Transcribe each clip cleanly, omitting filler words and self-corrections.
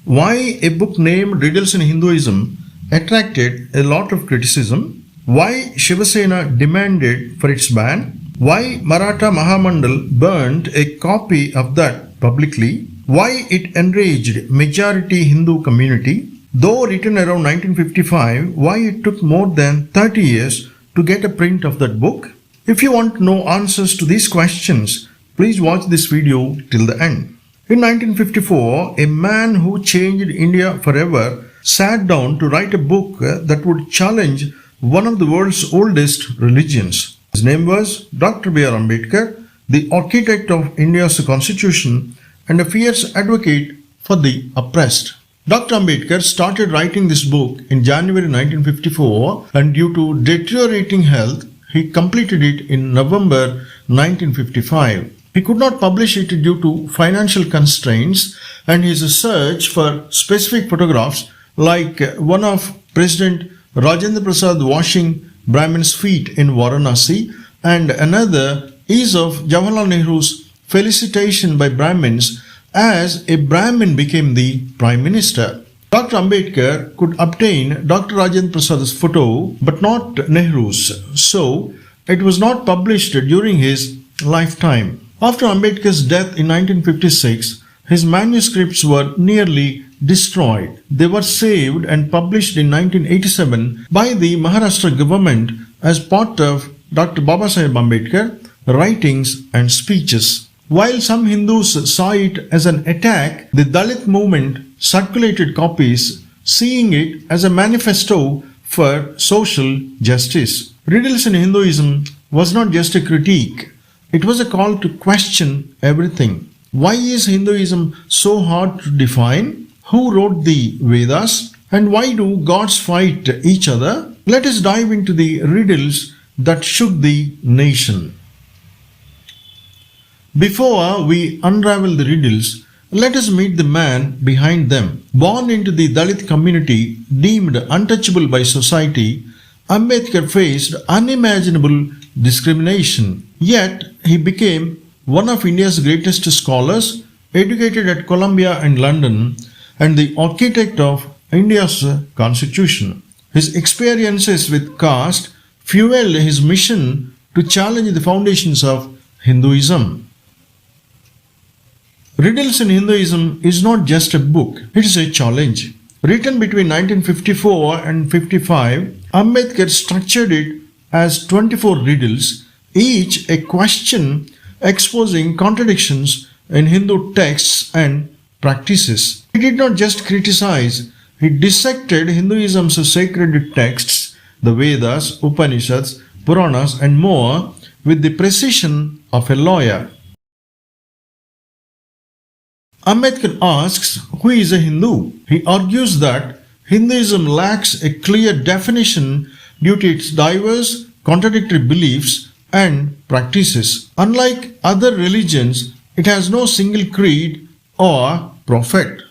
Why a book named Riddles in Hinduism attracted a lot of criticism, why Shiva Sena demanded for its ban, why Maratha Mahamandal burned a copy of that publicly, why it enraged majority Hindu community, though written around 1955, why it took more than 30 years to get a print of that book. If you want to know answers to these questions, please watch this video till the end. In 1954, a man who changed India forever sat down to write a book that would challenge one of the world's oldest religions. His name was Dr B.R.Ambedkar, the architect of India's constitution and a fierce advocate for the oppressed. Dr. Ambedkar started writing this book in January 1954, and due to deteriorating health, he completed it in November 1955. He could not publish it due to financial constraints, and his search for specific photographs like one of President Rajendra Prasad washing brahmins' feet in Varanasi and another is of Jawaharlal Nehru's felicitation by brahmins as a Brahmin became the Prime Minister. Dr. Ambedkar could obtain Dr. Rajendra Prasad's photo but not Nehru's, so it was not published during his lifetime. After Ambedkar's death in 1956, his manuscripts were nearly destroyed. They were saved and published in 1987 by the Maharashtra government as part of Dr. B.R.Ambedkar writings and speeches. While some Hindus saw it as an attack, the Dalit movement circulated copies, seeing it as a manifesto for social justice. Riddles in Hinduism was not just a critique, it was a call to question everything. Why is Hinduism so hard to define? Who wrote the Vedas? And why do gods fight each other? Let us dive into the riddles that shook the nation. Before we unravel the riddles, let us meet the man behind them. Born into the Dalit community, deemed untouchable by society, Ambedkar faced unimaginable discrimination. Yet, he became one of India's greatest scholars, educated at Columbia and London, and the architect of India's constitution. His experiences with caste fueled his mission to challenge the foundations of Hinduism. Riddles in Hinduism is not just a book, it is a challenge. Written between 1954 and 55, Ambedkar structured it as 24 riddles, each a question exposing contradictions in Hindu texts and practices. He did not just criticize, he dissected Hinduism's sacred texts, the Vedas, Upanishads, Puranas, and more with the precision of a lawyer. Ambedkar asks, who is a Hindu? He argues that Hinduism lacks a clear definition due to its diverse, contradictory beliefs and practices. Unlike other religions, it has no single creed or prophet.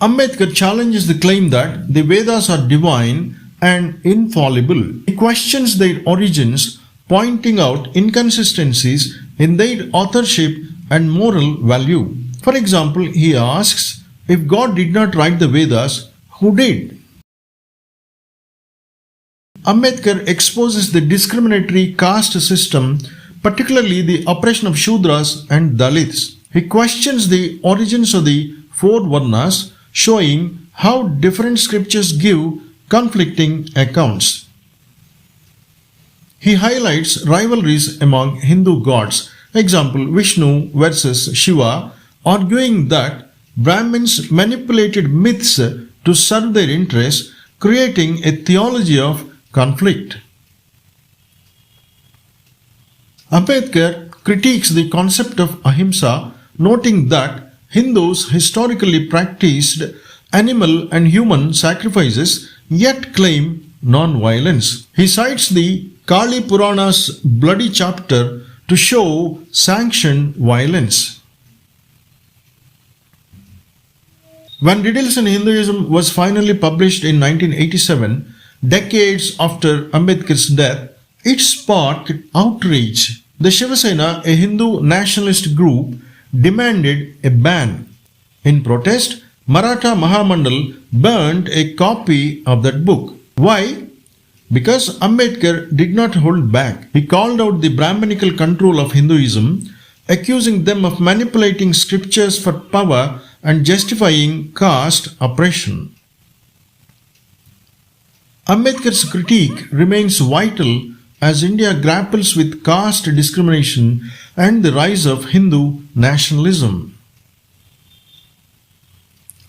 Ambedkar challenges the claim that the Vedas are divine and infallible. He questions their origins, pointing out inconsistencies in their authorship and moral value. For example, he asks, if God did not write the Vedas, who did? Ambedkar exposes the discriminatory caste system, particularly the oppression of Shudras and Dalits. He questions the origins of the four Varnas, showing how different scriptures give conflicting accounts. He highlights rivalries among Hindu gods, example Vishnu versus Shiva, arguing that Brahmins manipulated myths to serve their interests, creating a theology of conflict. Ambedkar critiques the concept of ahimsa, noting that Hindus historically practiced animal and human sacrifices yet claim non-violence. He cites the Kali Purana's bloody chapter to show sanctioned violence. When Riddles in Hinduism was finally published in 1987, decades after Ambedkar's death, it sparked outrage. The Shiva Sena, a Hindu nationalist group, demanded a ban. In protest, Maratha Mahamandal burnt a copy of that book. Why? Because Ambedkar did not hold back. He called out the Brahminical control of Hinduism, accusing them of manipulating scriptures for power and justifying caste oppression. Ambedkar's critique remains vital as India grapples with caste discrimination and the rise of Hindu nationalism.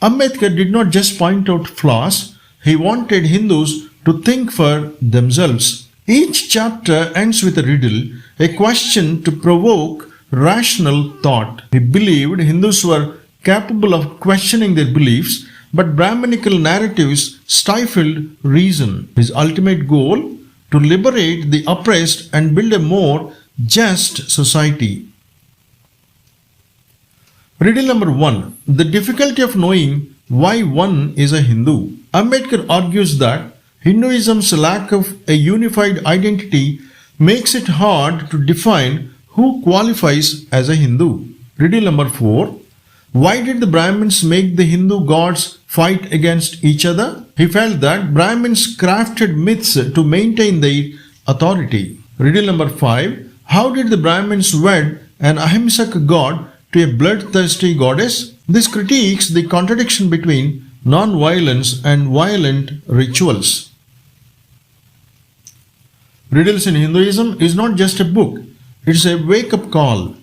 Ambedkar did not just point out flaws, he wanted Hindus to think for themselves. Each chapter ends with a riddle, a question to provoke rational thought. He believed Hindus were capable of questioning their beliefs, but Brahminical narratives stifled reason. His ultimate goal? To liberate the oppressed and build a more just society. Riddle number 1. The difficulty of knowing why one is a Hindu. Ambedkar argues that Hinduism's lack of a unified identity makes it hard to define who qualifies as a Hindu. Riddle number 4. Why did the Brahmins make the Hindu gods fight against each other? He felt that Brahmins crafted myths to maintain their authority. Riddle number 5. How did the Brahmins wed an ahimsak god to a bloodthirsty goddess? This critiques the contradiction between non-violence and violent rituals. Riddles in Hinduism is not just a book, it's a wake-up call.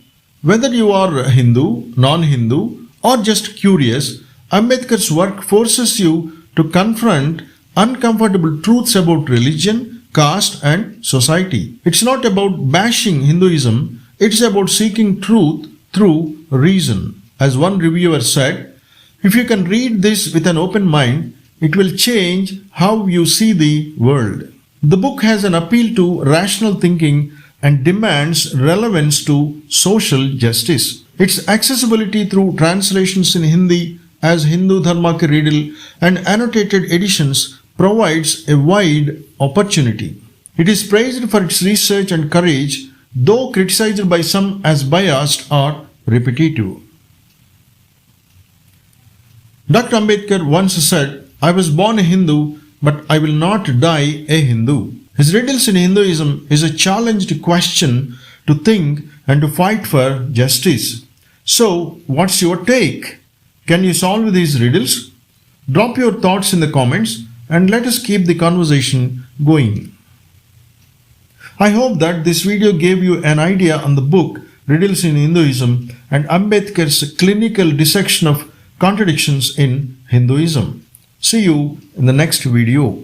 Whether you are Hindu, non-Hindu, or just curious, Ambedkar's work forces you to confront uncomfortable truths about religion, caste, and society. It's not about bashing Hinduism, it's about seeking truth through reason. As one reviewer said, if you can read this with an open mind, it will change how you see the world. The book has an appeal to rational thinking and demands relevance to social justice. Its accessibility through translations in Hindi as Hindu Dharma Ki Riddle and annotated editions provides a wide opportunity. It is praised for its research and courage, though criticized by some as biased or repetitive. Dr. Ambedkar once said, "I was born a Hindu, but I will not die a Hindu." His riddles in Hinduism is a challenge to question, to think, and to fight for justice. So, what's your take? Can you solve these riddles? Drop your thoughts in the comments and let us keep the conversation going. I hope that this video gave you an idea on the book Riddles in Hinduism and Ambedkar's clinical dissection of contradictions in Hinduism. See you in the next video.